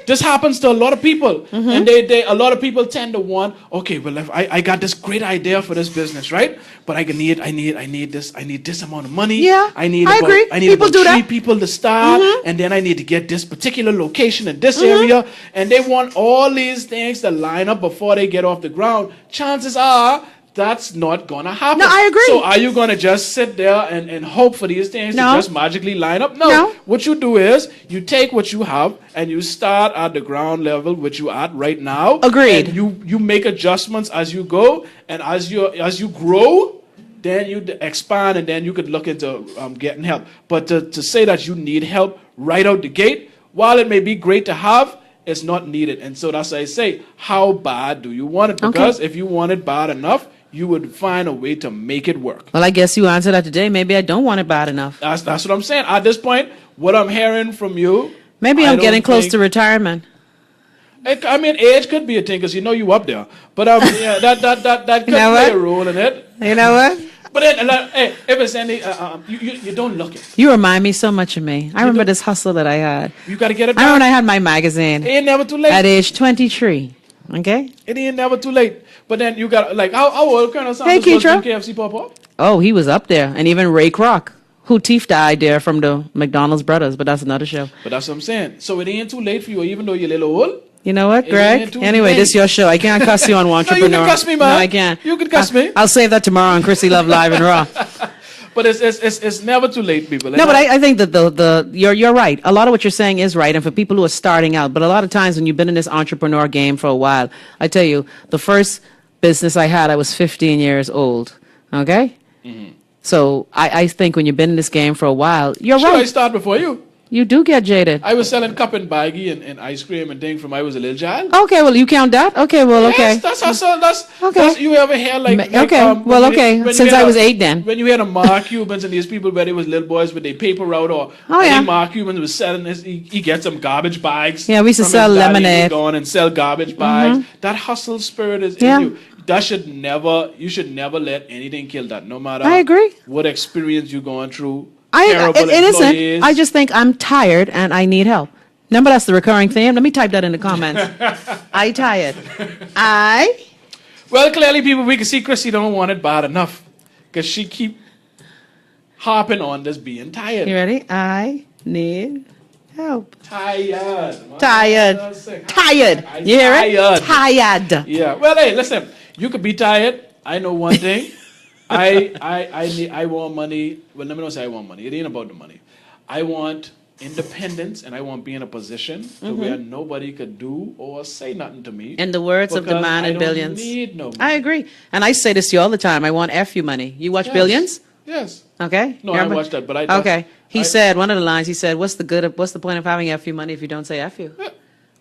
this happens to a lot of people, Mm-hmm. and a lot of people tend to want. Okay, well, if I got this great idea for this business, right? But I need this amount of money. Yeah, I need. I agree. I need People about do 3 that. people to start, Mm-hmm. and then I need to get this particular location in this area, and they want all these things to line up before they get off the ground. Chances are that's not gonna happen. No, I agree. So are you gonna just sit there and hope for these things No. to just magically line up? No. No. What you do is you take what you have and you start at the ground level, which you at right now. Agreed. And you make adjustments as you go, and as you grow, then you expand, and then you could look into getting help. But to say that you need help right out the gate, while it may be great to have, it's not needed. And so that's why I say, how bad do you want it? Because if you want it bad enough, you would find a way to make it work. Well, I guess you answered that today. Maybe I don't want it bad enough. That's what I'm saying. At this point, what I'm hearing from you, Maybe I I'm don't getting close think- to retirement. I mean, age could be a thing because you up there. But yeah, that could know play what? a role in it. You know what? But then, hey, if it's any, you don't look it. You remind me so much of me. I remember this hustle that I had. You got to get it I remember when I back. had my magazine It ain't never too late. at age 23. Okay? It ain't never too late. But then you got like how old Colonel Sanders Hey, was Keitra. when KFC pop up? Oh, he was up there. And even Ray Kroc, who teethed the idea from the McDonald's brothers, but that's another show. But that's what I'm saying. So it ain't too late for you, even though you're a little old. You know what, It Greg? ain't too Anyway, late. this is your show. I can't cuss you on No, Entrepreneur. you can cuss me, man. No, I can't. You can cuss me. I'll save that tomorrow on Chrissy Love Live and Raw. But it's never too late, people. No, but I think that you're right. A lot of what you're saying is right, and for people who are starting out. But a lot of times when you've been in this entrepreneur game for a while, I tell you, the first business I had, I was 15 years old. Okay, so I think when you've been in this game for a while, you're Sure, I right. start before you. You do get jaded. I was selling cup and baggie and ice cream and things from I was a little child. Okay, well, you count that? Okay, well, okay. Yes, that's hustle. Okay. That's, you ever hear okay, well, okay. Since I was 8 then. When you hear the Mark Cubans and these people where they was little boys with their paper route or Oh, yeah. Mark Cubans was selling his, he gets some garbage bags. Yeah, we used to from sell his daddy, lemonade. he'd go on and sell garbage bags. That hustle spirit is Yeah. in you. That you should never let anything kill that, no matter I agree. what experience you're going through. It terrible isn't. employees. I just think I'm tired and I need help. Remember, that's the recurring theme. Let me type that in the comments. I tired. Well, clearly, people, we can see Chrissy don't want it bad enough because she keep harping on this being tired. You ready? I need help. Tired. Tired. You hear it? Tired. Yeah. Well, hey, listen. You could be tired. I know one thing. I want money. Well, let me not say I want money. It ain't about the money. I want independence, and I want to be in a position to where nobody could do or say nothing to me. In the words of the man in Billions. I don't need no money. I agree. And I say this to you all the time. I want F you money. You watch Billions? Yes. Okay. No, Remember? I watched that, but I Okay. He said, one of the lines, he said, what's the point of having F you money if you don't say F you? Yeah,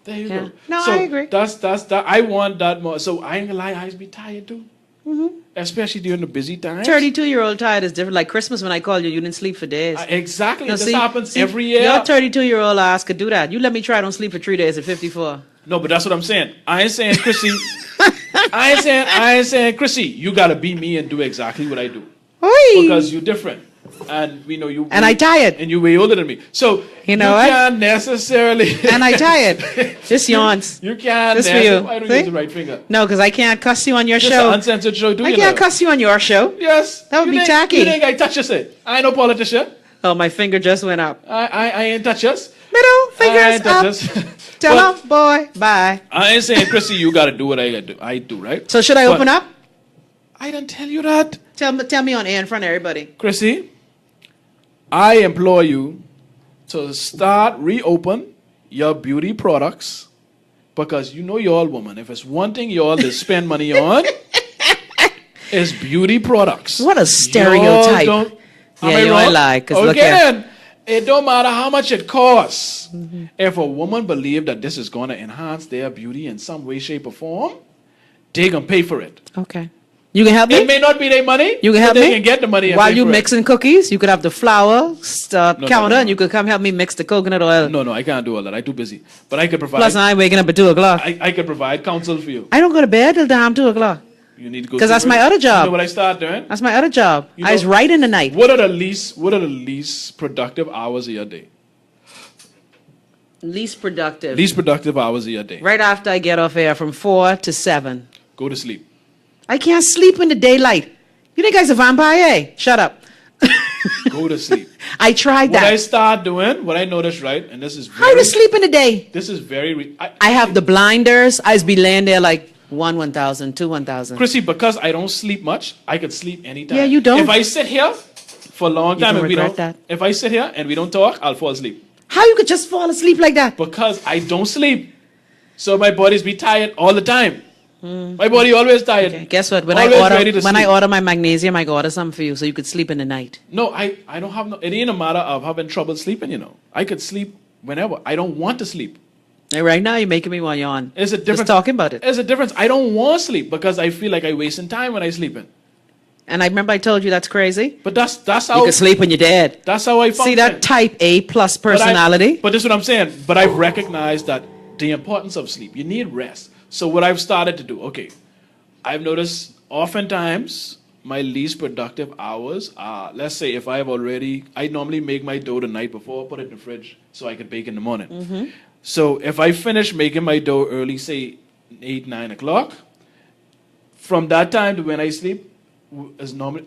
there you Yeah. go. No, So I agree. That's that. I want that more. So I ain't gonna lie, I be tired too. Especially during the busy times. 32-year-old tired is different. Like Christmas when I called you, you didn't sleep for days. Exactly. Now, This see- happens see, every year. Your 32-year-old ass could do that. You let me try, don't sleep for 3 days at 54. No, but that's what I'm saying. I ain't saying Chrissy. I ain't saying Chrissy. You gotta be me and do exactly what I do Oi. because you're different, and we know you. And I tired. and you way older than me. So You know what? can't necessarily. And I tired. Just yawns. You can't. This for you. Why don't See? you use the right finger? No, because I can't cuss you on your Just show. an uncensored show. Do I you can't know? cuss you on your show. Yes. That would You be think- tacky. You think I touch us? I ain't no politician. Oh, my finger just went up. I ain't touch us. Middle I fingers ain't touch up. us. Tell But him, boy, bye. I ain't saying, Chrissy, you gotta do what I gotta do. I do, right? So should I But- open up? I didn't tell you that. Tell me on air in front of everybody. Chrissy, I implore you to start reopen your beauty products because you know you're all woman. If it's one thing you all to spend money on, it's beauty products. What a stereotype. Am Yeah, I you wrong? ain't lie, 'cause look Okay, here. then. It don't matter how much it costs. If a woman believes that this is going to enhance their beauty in some way, shape, or form, they can pay for it. Okay. You can help It me? may not be their money. You can but help they me? can get the money and While pay you for it. mixing cookies, you could have the flour counter, no. and you could come help me mix the coconut oil. No, I can't do all that. I'm too busy. But I could provide. Plus, I'm waking up at 2 o'clock. I could provide counsel for you. I don't go to bed till damn 2 o'clock. You need to go. 'Cause that's through my it. other job. You know what I start doing? That's my other job. You I was know- right in the night. What are the least productive hours of your day? Least productive. Least productive hours of your day. Right after I get off air from 4 to 7. Go to sleep. I can't sleep in the daylight. You think I'm a vampire? Eh? Shut up. Go to sleep. I tried What I that. start doing, what I noticed, right, and this is How very, to sleep in the day? this is very. I have the blinders. I just be laying there like 1,000, 1,000. Chrissy, because I don't sleep much, I could sleep anytime. Yeah, you don't. If I sit here for a long time can and we regret don't, that. if I sit here and we don't talk, I'll fall asleep. How you could just fall asleep like that? Because I don't sleep. So my body's be tired all the time. My body always tired. Okay, guess what? When Always I ready to I sleep. order my magnesium, I order some for you so you could sleep in the night. No, I don't have no. It ain't a matter of having trouble sleeping. You know, I could sleep whenever. I don't want to sleep. And right now, you're making me want to yawn. It's a difference. Just talking about it. There's a difference. I don't want to sleep because I feel like I wasting time when I sleeping. And I remember I told you that's crazy. But that's You how can sleep when you're dead. that's how I function. See that type A plus But I- personality? But this is what I'm saying. But I've recognized that the importance of sleep. You need rest. So what I've started to do, okay, I've noticed oftentimes my least productive hours are, let's say if I normally make my dough the night before, put it in the fridge so I could bake in the morning. So if I finish making my dough early, say 8, 9 o'clock, from that time to when I sleep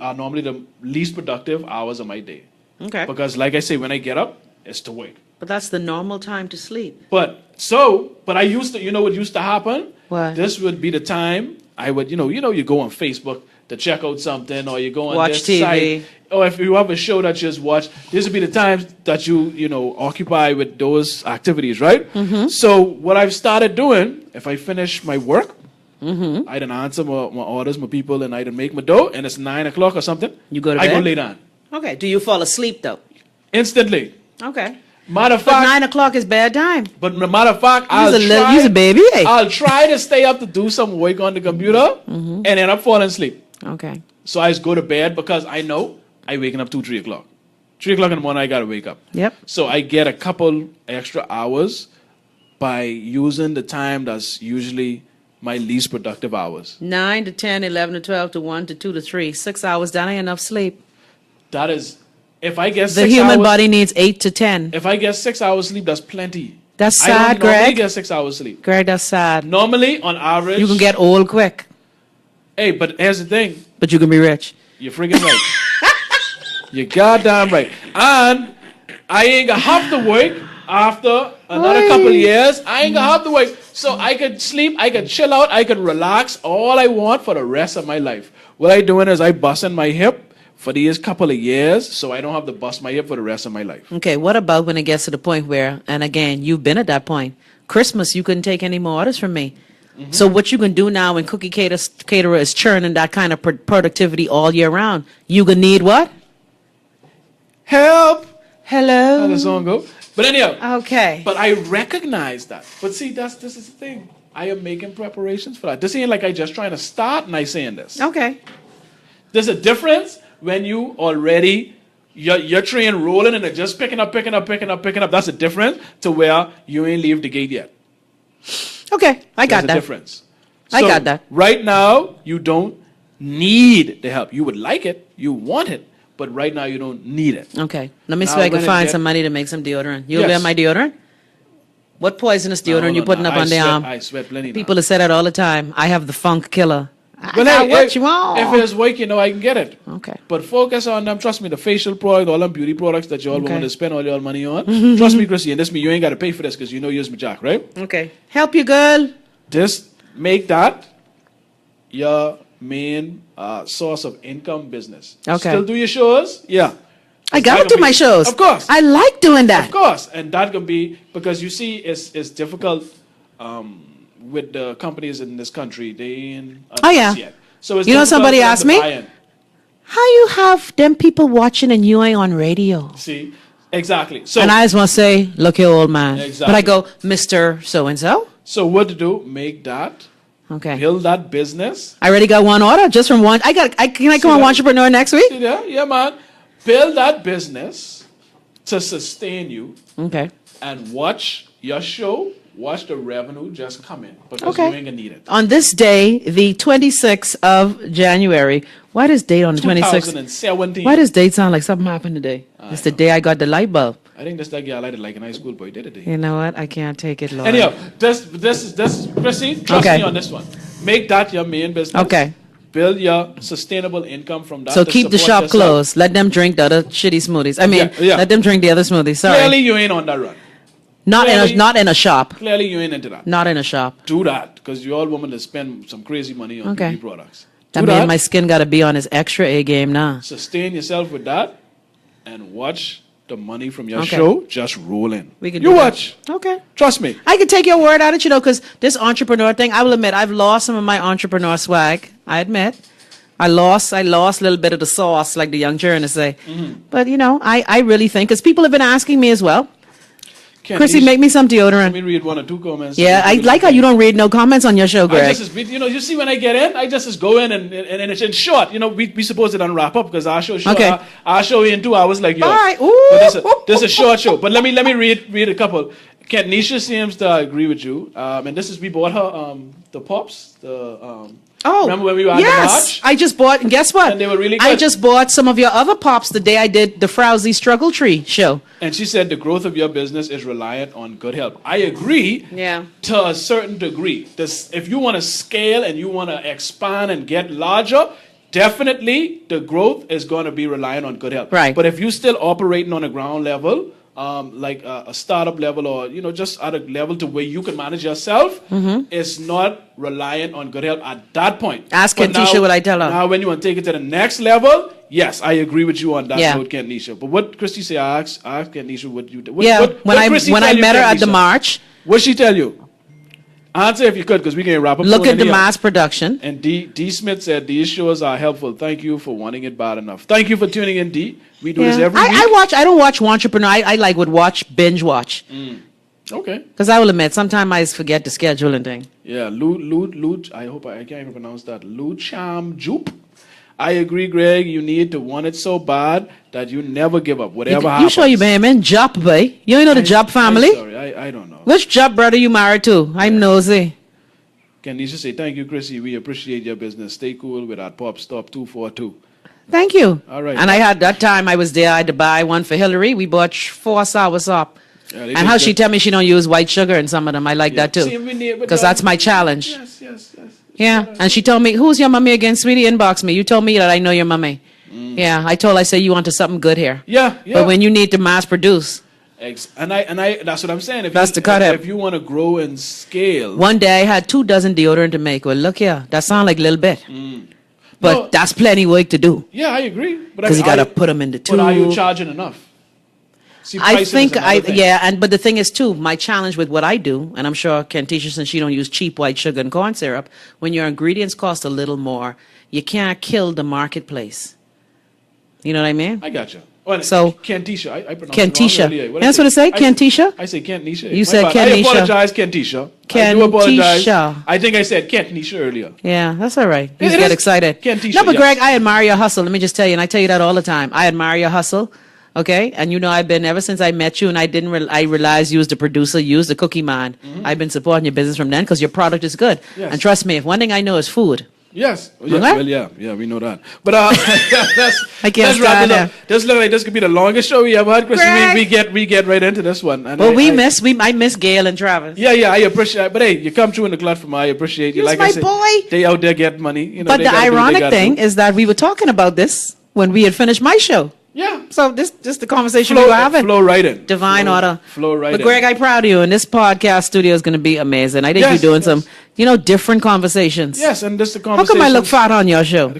are normally the least productive hours of my day. Okay. Because like I say, when I get up, it's to work. But that's the normal time to sleep. But I used to, you know what used to happen? What? This would be the time I would, you go on Facebook to check out something, or you go on Watch this TV. site, or if you have a show that you just watch, this would be the times that you occupy with those activities, right? So what I've started doing, if I finish my work, I done answer my orders, my people, and I done make my dough, and it's 9 o'clock or something. You go to I go bed? lay down Okay. Do you fall asleep though? instantly. Okay. Matter of But fact, 9 o'clock is bedtime. but matter of fact, You's a baby. Eh? I'll try to stay up to do some work on the computer and end up falling asleep. Okay. So I just go to bed because I know I waking up 2, 3 o'clock. 3 o'clock in the morning, I gotta wake up. Yep. So I get a couple extra hours by using the time that's usually my least productive hours. 9 to 10, 11 to 12 to 1 to 2 to 3. 6 hours, that ain't enough sleep. That is, if I get The 6 human hours, body needs 8 to 10. if I get 6 hours sleep, that's plenty. That's I don't sad, normally Greg. get 6 hours sleep. Greg, that's sad. Normally, on average, You can get old quick, Hey, but here's the thing. but you can be rich. You're freaking right. You're goddamn right. And I ain't gonna have to work after another couple of years. I ain't gonna have to work. So I could sleep, I could chill out, I could relax all I want for the rest of my life. What I doing is I busting my hip for these couple of years so I don't have to bust my hip for the rest of my life. Okay, what about when it gets to the point where, and again, you've been at that point, Christmas, you couldn't take any more orders from me. So what you can do now when Cookie Caterer is churning that kind of productivity all year round, you gonna need what? Help! Hello? How the song go? But anyhow, Okay. but I recognize that. But see, this is the thing. I am making preparations for that. This ain't like I just trying to start and I saying this. Okay. There's a difference when you already your train rolling and they're just picking up. That's a difference to where you ain't leave the gate yet. Okay, I got There's that. a difference. I got that. Right now, you don't need the help. You would like it, you want it, but right now you don't need it. Okay, let me see Now if I can when it find get- some money to make some deodorant. You'll Yes. wear my deodorant? What poisonous Now, deodorant hold you on putting now. up on the arm? I sweat plenty. People now. have said that all the time. I have the funk killer. Well, I got hey, what if, you want. if it's work, you know I can get it. Okay. But focus on them. Trust me, the facial product, all them beauty products that you all Okay. want to spend all your money on. Trust me, Chrissy, and this me, you ain't got to pay for this because you know you're my jack, right? Okay. Help you, girl. Just make that your main source of income business. Okay. Still do your shows? Yeah. I That gotta can do be- my shows. Of course. I like doing that. Of course. And that can be, because you see, it's difficult with the companies in this country. They ain't Oh, yeah. yet. So it's You know, difficult somebody for them asked to me? buy in. How you have them people watching and you ain't on radio? See? Exactly. So, And I just want to say, look here, old man. Exactly. But I go, Mr. So-and-so. so what to do? Make that, Okay. build that business. I already got one order just from one. Can I come on that? Entrepreneur next week? Yeah, yeah, man. Build that business to sustain you Okay. and watch your show, watch the revenue just come in because Okay. you ain't gonna need it. On this day, the 26th of January. Why does date on the 26th? 2017. Why does date sound like something happened today? It's the day I got the light bulb. I think that's that guy I liked it like in high school, boy. Did it? You know what? I can't take it, Lord. Anyhow, this is Chrissy, trust Okay. me on this one. Make that your main business. Okay. Build your sustainable income from that. So to keep the support shop yourself. closed. Let them drink the other shitty smoothies. I mean, Yeah, yeah. let them drink the other smoothies. Sorry. Clearly you ain't on that run. Not in a shop. Clearly you ain't into that. Not in a shop. Do that because you all women that spend some crazy money on Okay. beauty products. I Do mean, that. my skin got to be on his extra A game now. Sustain yourself with that and watch the money from your Okay. show just roll in. We can you do that. watch. Okay. Trust me. I can take your word at it, you know, because this entrepreneur thing, I will admit, I've lost some of my entrepreneur swag. I admit. I lost a little bit of the sauce, like the young journalists say. But, you know, I really think, because people have been asking me as well, Chrissy, make me some Let me deodorant. read one or two comments. Yeah, I like how you don't read no comments on your show, I Greg. just, you know, you see when I get in, I just go in and it's in short. You know, we supposed to wrap up because our show, Okay. our show in 2 hours like yours. Bye. But this is a short show. But let me read a couple. Kenisha seems to agree with you. And this is, we bought her the pops. Oh, remember when we were at the yes. march? I just bought, and guess what? And they were really I good. just bought some of your other pops the day I did the Frowsy Struggle Tree show. And she said the growth of your business is reliant on good health. I agree. Yeah. To a certain degree. If you want to scale and you want to expand and get larger, definitely the growth is going to be reliant on good health. Right. But if you're still operating on a ground level, like a startup level, or you know, just at a level to where you can manage yourself, it's not reliant on good health at that point. Ask But Kentisha now- what I tell her. Now, when you want to take it to the next level, yes, I agree with you on that Yeah. note, Kentisha. But what Christy say? I asked Kentisha what you did. When I met her at the march, What'd she tell you? Answer if you could, because we can wrap up. Look soon at the anyhow. mass production. And D Smith said these shows are helpful. Thank you for wanting it bad enough. Thank you for tuning in, D. We do this every week. I don't watch Entrepreneur. I like would watch, binge watch. Okay. Because I will admit, sometimes I forget the schedule and thing. Yeah, Lud, I hope I can't even pronounce that. Lucham Jup. I agree, Greg. You need to want it so bad that you never give up, whatever happens. You sure you man, Jop, boy? You ain't know the Jop family? Sorry, I don't know. Which Jop brother you married to? I'm nosy. Kenisha say, thank you, Chrissy. We appreciate your business. Stay cool with our Pop Stop 242. Thank you. All right. And I had that time I was there, I had to buy one for Hillary. We bought 4 soursop. Yeah, And how she tell me she don't use white sugar in some of them. I like that too. Because that's my challenge. Yes. Yeah. And she told me, who's your mommy again, sweetie? Inbox me. You told me that I know your mommy. Yeah. I said, you wanted something good here. Yeah. But when you need to mass produce. And I that's what I'm saying. If you want to grow and scale. One day I had 2 dozen deodorant to make. Well, look here. That sounds like a little bit. But that's plenty work to do. Yeah, I agree. Because you got to put them in the tube. But are you charging enough? See, I think but the thing is too, my challenge with what I do, and I'm sure Kentisha, since she don't use cheap white sugar and corn syrup, when your ingredients cost a little more, you can't kill the marketplace. You know what I mean? I got you. Well, So Kentisha, I pronounced Kentisha. it wrong earlier. That's what it say? Kentisha? I say Kentisha. You said I Kentisha. apologize, Kentisha. I do apologize. Kentisha. I think I said Kentisha earlier. Yeah, that's all right. You It get is excited. Kentisha, No, but yes. Greg, I admire your hustle. Let me just tell you, and I tell you that all the time. I admire your hustle. Okay, and you know I've been ever since I met you, and I realized you was the producer, you was the cookie man. I've been supporting your business from then because your product is good. Yes. And trust me, if one thing I know is food. Yes. Okay? Well, yeah, we know that. But I can't let's wrap stand it up. This look like this could be the longest show we ever had, Chris. Greg. We get right into this one. And Well, I miss Gail and Travis. Yeah, I appreciate it. But hey, you come through in the clutch from I appreciate you. He's Like my I said, boy. they out there getting money. You know, But they the gotta do what they ironic gotta thing do. is that we were talking about this when we had finished my show. Yeah. So this the conversation we were having. Flow right in. Divine order. Flow right But in. Greg, I'm proud of you, and this podcast studio is going to be amazing. I think Yes, you're doing yes. some, different conversations. Yes, and this is the How conversation. come I look fat on your show?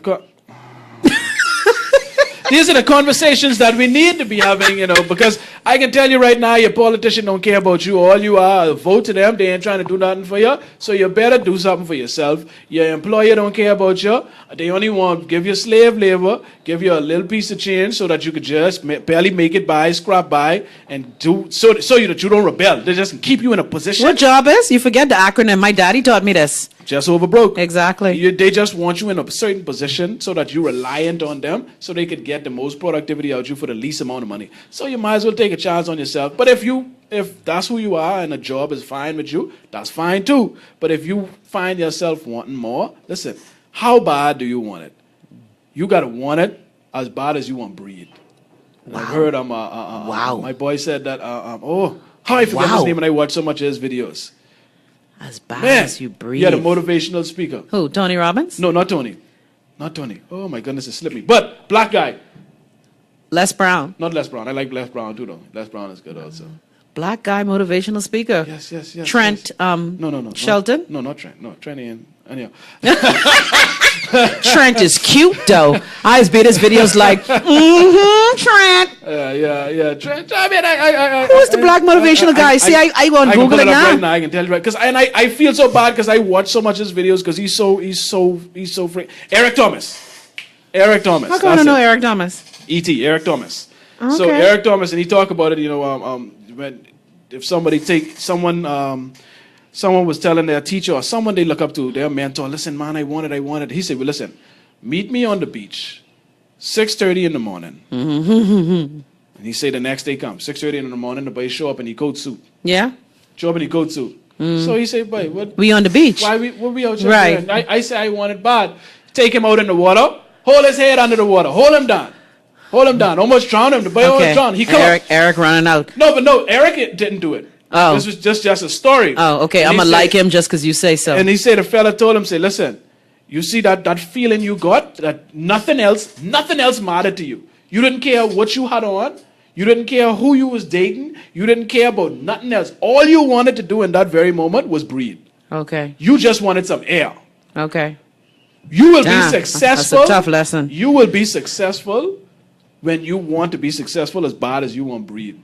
These are the conversations that we need to be having, because I can tell you right now, your politician don't care about you. All you are, vote to them. They ain't trying to do nothing for you. So you better do something for yourself. Your employer don't care about you. They only want give you slave labor, give you a little piece of change so that you could just barely make it by, scrap by, and do so that you don't rebel. They just keep you in a position. What job is? You forget the acronym. My daddy taught me this. Just over broke. Exactly. They just want you in a certain position so that you're reliant on them so they could get the most productivity out of you for the least amount of money. So you might as well take a chance on yourself. But if that's who you are and a job is fine with you, that's fine too. But if you find yourself wanting more, listen, how bad do you want it? You got to want it as bad as you want breed. Wow. I've heard wow. My boy said that, how I forget his name and I watch so much of his videos. As bad as you breathe. Yeah, the motivational speaker. Who, Tony Robbins? No, not Tony. Not Tony. Oh my goodness, it slipped me. But black guy. Les Brown. Not Les Brown. I like Les Brown too, though. Les Brown is good also. Black guy motivational speaker. Yes. Trent. Yes. No. Shelton. No, not Trent. No, Trent ain't. Anyhow. Trent is cute though. I just beat his videos like, Trent. Yeah. Trent. I mean, Who is the black motivational guy? See, I go on Google it now. Right now. I can tell you right because I feel so bad because I watch so much of his videos because he's so free. Eric Thomas. How come I don't know Eric Thomas? E.T. Eric Thomas. Okay. So Eric Thomas, and he talk about it. When if someone was telling their teacher or someone they look up to, their mentor, listen, man, I want it. He said, well, listen, meet me on the beach, 6:30 in the morning. And he said the next day comes, 6:30 in the morning, the boy show up in his coat suit. Yeah? Show up in his coat suit. So he said, boy, what? We on the beach. What we out here Right. doing? I say I want it bad. Take him out in the water, hold his head under the water, hold him down. Almost drown him. The boy almost drowned. He come up. Eric running out. No, Eric didn't do it. Oh. This was just a story. Oh, okay. And I'm he going to said- like him just because you say so. And he said, the fella told him, say, listen, you see that feeling you got, that nothing else mattered to you. You didn't care what you had on. You didn't care who you was dating. You didn't care about nothing else. All you wanted to do in that very moment was breathe. Okay. You just wanted some air. Okay. You will Damn, be successful. That's a tough lesson. You will be successful when you want to be successful as bad as you want to breathe.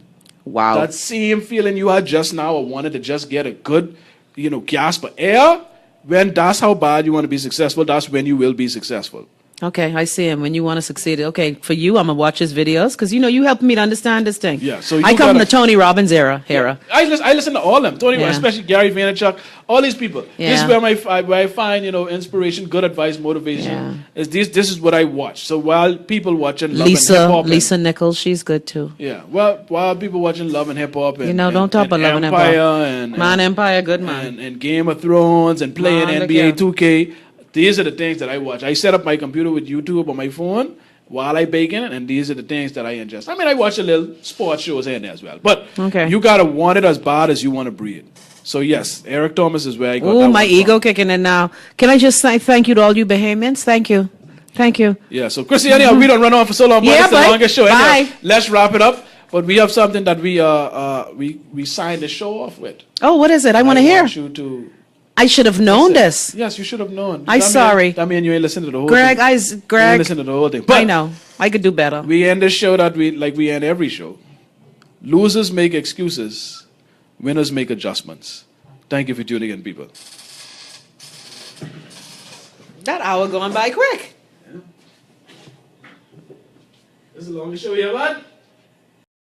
Wow. That same feeling you had just now, or wanted to just get a good gasp for air. When that's how bad you want to be successful, that's when you will be successful. Okay, I see him. When you want to succeed, okay, for you, I'm gonna watch his videos because you helped me to understand this thing. Yeah, so I come from the Tony Robbins era. Yeah, I listen to all of them. Tony, especially Gary Vaynerchuk, all these people. Yeah. This is where I find inspiration, good advice, motivation. Yeah. Is this is what I watch. So while people watching Love and Hip Hop, Lisa Nichols, she's good too. Yeah, well, while people watching Love and Hip Hop, and don't talk about Love and Hip Hop. Empire, good man, and Game of Thrones, and playing NBA 2K. These are the things that I watch. I set up my computer with YouTube on my phone while I bake in it, and these are the things that I ingest. I mean, I watch a little sports shows here and there as well. But you got to want it as bad as you want to breathe. So, yes, Eric Thomas is where I got that. Oh, my ego kicking in now. Can I just say thank you to all you Bahamians? Thank you. Thank you. Yeah, so, Chrissy, anyhow, we don't run on for so long, but it's the longest show. Bye. Anyhow, let's wrap it up. But we have something that we signed the show off with. Oh, what is it? I want to hear. Want you to... I should have known this. Yes, you should have known. I'm sorry. That mean you ain't listened to the whole thing. You ain't listened to the whole thing. But I know. I could do better. We end this show like we end every show. Losers make excuses. Winners make adjustments. Thank you for tuning in, people. That hour going by quick. Yeah. This is the longest show we ever had.